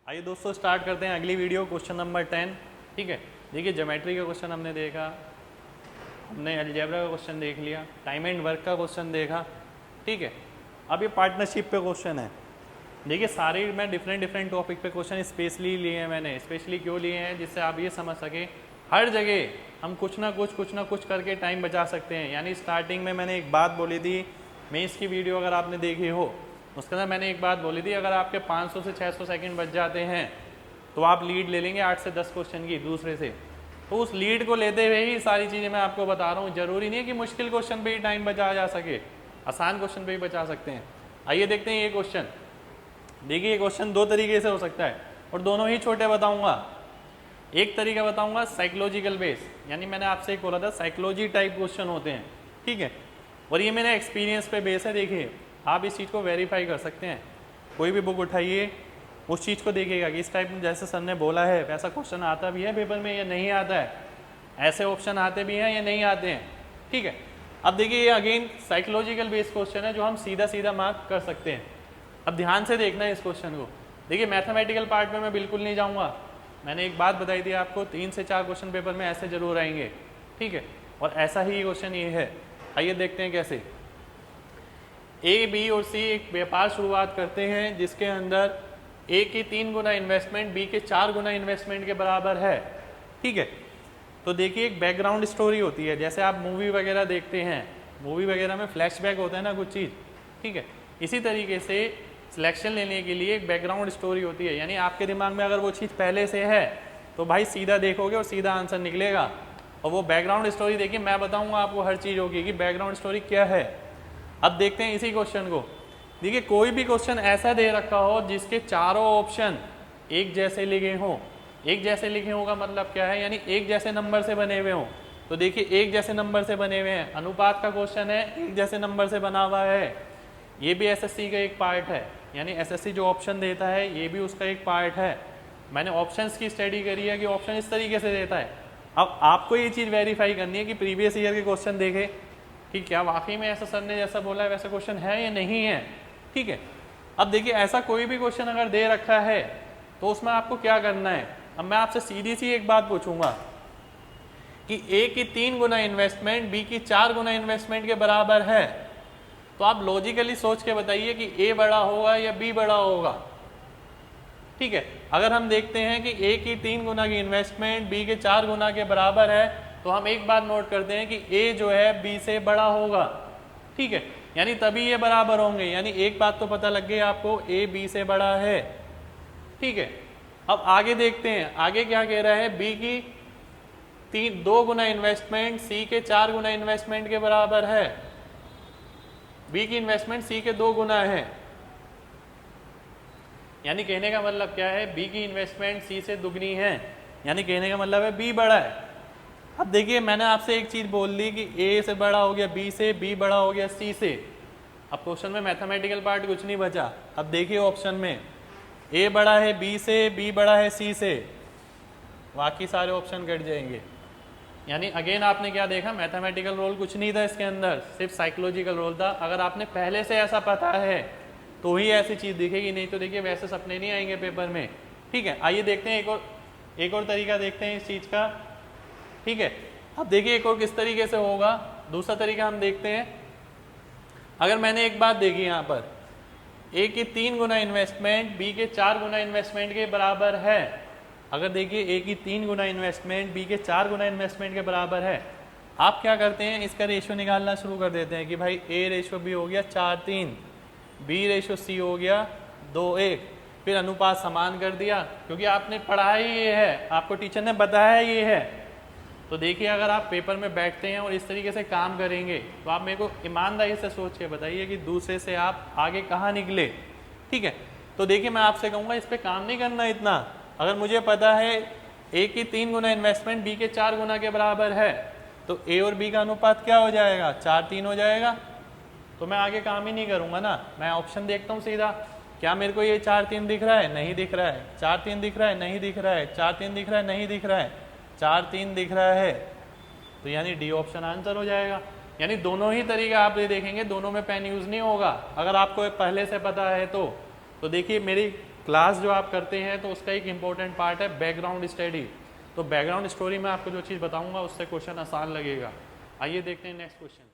आइए दोस्तों स्टार्ट करते हैं अगली वीडियो क्वेश्चन नंबर 10। ठीक है, देखिए ज्योमेट्री का क्वेश्चन हमने देखा, हमने अलजेब्रा का क्वेश्चन देख लिया, टाइम एंड वर्क का क्वेश्चन देखा। ठीक है, अब ये पार्टनरशिप पे क्वेश्चन है। देखिए सारे मैं डिफरेंट टॉपिक पे क्वेश्चन स्पेशली लिए हैं। मैंने स्पेशली क्यों लिए हैं, जिससे आप ये समझ सके हर जगह हम कुछ ना कुछ करके टाइम बचा सकते हैं। यानी स्टार्टिंग में मैंने एक बात बोली थी, मेंस की वीडियो अगर आपने देखी हो उसके अंदर मैंने एक बात बोली थी, अगर आपके 500 से 600 सेकंड बच जाते हैं तो आप लीड ले लेंगे 8 से 10 क्वेश्चन की दूसरे से। तो उस लीड को लेते हुए ही सारी चीज़ें मैं आपको बता रहा हूँ। जरूरी नहीं है कि मुश्किल क्वेश्चन पे ही टाइम बचाया जा सके, आसान क्वेश्चन पे ही बचा सकते हैं। आइए देखते हैं ये क्वेश्चन। देखिए ये क्वेश्चन दो तरीके से हो सकता है और दोनों ही छोटे बताऊंगा। एक तरीका बताऊंगा साइकोलॉजिकल बेस, यानी मैंने आपसे एक बोला था साइकोलॉजी टाइप क्वेश्चन होते हैं। ठीक है, और ये मेरा एक्सपीरियंस पे बेस है। देखिए आप इस चीज़ को वेरीफाई कर सकते हैं, कोई भी बुक उठाइए उस चीज़ को देखिएगा कि इस टाइप में जैसे सर ने बोला है वैसा क्वेश्चन आता भी है पेपर में या नहीं आता है, ऐसे ऑप्शन आते भी हैं या नहीं आते हैं। ठीक है, अब देखिए ये अगेन साइकोलॉजिकल बेस्ड क्वेश्चन है जो हम सीधा सीधा मार्क कर सकते हैं। अब ध्यान से देखना है इस क्वेश्चन को। देखिए मैथमेटिकल पार्ट में मैं बिल्कुल नहीं जाऊँगा, मैंने एक बात बताई थी आपको, 3 से 4 क्वेश्चन पेपर में ऐसे जरूर आएंगे। ठीक है, और ऐसा ही क्वेश्चन ये है। आइए देखते हैं कैसे। ए, बी और सी एक व्यापार शुरुआत करते हैं जिसके अंदर ए की 3 गुना इन्वेस्टमेंट बी के 4 गुना इन्वेस्टमेंट के बराबर है। ठीक है, तो देखिए एक बैकग्राउंड स्टोरी होती है, जैसे आप मूवी वगैरह देखते हैं, मूवी वगैरह में फ्लैशबैक होता है ना कुछ चीज़। ठीक है, इसी तरीके से सिलेक्शन लेने के लिए एक बैकग्राउंड स्टोरी होती है, यानी आपके दिमाग में अगर वो चीज़ पहले से है तो भाई सीधा देखोगे और सीधा आंसर निकलेगा। और वो बैकग्राउंड स्टोरी देखिए, मैं बताऊँगा आपको हर चीज़ होगी कि बैकग्राउंड स्टोरी क्या है। अब देखते हैं इसी क्वेश्चन को। देखिए कोई भी क्वेश्चन ऐसा दे रखा हो जिसके चारों ऑप्शन एक जैसे लिखे हों। एक जैसे लिखे हों का मतलब क्या है, यानी एक जैसे नंबर से बने हुए हों। तो देखिए एक जैसे नंबर से बने हुए हैं, अनुपात का क्वेश्चन है, एक जैसे नंबर से बना हुआ है। ये भी एसएससी का एक पार्ट है, यानी एसएससी जो ऑप्शन देता है ये भी उसका एक पार्ट है। मैंने ऑप्शंस की स्टडी करी है कि ऑप्शन इस तरीके से देता है। अब आपको ये चीज़ वेरीफाई करनी है कि प्रीवियस ईयर के क्वेश्चन देखे कि क्या वाकई में ऐसा सर ने जैसा बोला है वैसा क्वेश्चन है या नहीं है। ठीक है, अब देखिए ऐसा कोई भी क्वेश्चन अगर दे रखा है तो उसमें आपको क्या करना है। अब मैं आपसे सीधी सी एक बात पूछूंगा कि ए की 3 गुना इन्वेस्टमेंट बी की 4 गुना इन्वेस्टमेंट के बराबर है, तो आप लॉजिकली सोच के बताइए कि ए बड़ा होगा या बी बड़ा होगा। ठीक है, अगर हम देखते हैं कि ए की 3 गुना की इन्वेस्टमेंट बी के 4 गुना के बराबर है तो हम एक बात नोट करते हैं कि ए जो है बी से बड़ा होगा। ठीक है, यानी तभी ये बराबर होंगे, यानी एक बात तो पता लग गई आपको, ए बी से बड़ा है। ठीक है, अब आगे देखते हैं आगे क्या कह रहा है, बी की 2 गुना इन्वेस्टमेंट सी के 4 गुना इन्वेस्टमेंट के बराबर है। बी की इन्वेस्टमेंट सी के 2 गुना है, यानी कहने का मतलब क्या है, बी की इन्वेस्टमेंट सी से दुगनी है, यानी कहने का मतलब है बी बड़ा है। अब देखिए मैंने आपसे एक चीज बोल दी कि ए से बड़ा हो गया बी से, बी बड़ा हो गया सी से। अब क्वेश्चन में मैथमेटिकल पार्ट कुछ नहीं बचा। अब देखिए ऑप्शन में ए बड़ा है बी से, बी बड़ा है सी से, बाकी सारे ऑप्शन कट जाएंगे। यानी अगेन आपने क्या देखा, मैथमेटिकल रोल कुछ नहीं था इसके अंदर, सिर्फ साइकोलॉजिकल रोल था। अगर आपने पहले से ऐसा पता है तो ही ऐसी चीज दिखेगी, नहीं तो देखिए वैसे सपने नहीं आएंगे पेपर में। ठीक है, आइए देखते हैं एक और तरीका देखते हैं इस चीज का। ठीक है, अब देखिए एक और किस तरीके से होगा, दूसरा तरीका हम देखते हैं। अगर मैंने एक बात देखी यहाँ पर, ए की 3 गुना इन्वेस्टमेंट बी के 4 गुना इन्वेस्टमेंट के बराबर है। अगर देखिए ए की 3 गुना इन्वेस्टमेंट बी के 4 गुना इन्वेस्टमेंट के बराबर है, आप क्या करते हैं, इसका रेशियो निकालना शुरू कर देते हैं कि भाई ए रेशियो बी हो गया 4:3, बी रेशियो सी हो गया 2:1, फिर अनुपात समान कर दिया क्योंकि आपने पढ़ा ही ये है, आपको टीचर ने बताया ये है। तो देखिए अगर आप पेपर में बैठते हैं और इस तरीके से काम करेंगे तो आप मेरे को ईमानदारी से सोच के बताइए कि दूसरे से आप आगे कहाँ निकले। ठीक है, तो देखिए मैं आपसे कहूँगा इस पर काम नहीं करना इतना। अगर मुझे पता है ए की 3 गुना इन्वेस्टमेंट बी के 4 गुना के बराबर है तो ए और बी का अनुपात क्या हो जाएगा, 4:3 हो जाएगा। तो मैं आगे काम ही नहीं करूँगा ना, मैं ऑप्शन देखता हूँ सीधा, क्या मेरे को ये 4:3 दिख रहा है, नहीं दिख रहा है, 4:3 दिख रहा है, नहीं दिख रहा है, 4:3 दिख रहा है, नहीं दिख रहा है, 4:3 दिख रहा है, तो यानी डी ऑप्शन आंसर हो जाएगा। यानी दोनों ही तरीका आप ये देखेंगे, दोनों में पेन यूज नहीं होगा अगर आपको पहले से पता है तो देखिए मेरी क्लास जो आप करते हैं तो उसका एक इम्पोर्टेंट पार्ट है बैकग्राउंड स्टडी। तो बैकग्राउंड स्टोरी में आपको जो चीज़ बताऊंगा उससे क्वेश्चन आसान लगेगा। आइए देखते हैं नेक्स्ट क्वेश्चन।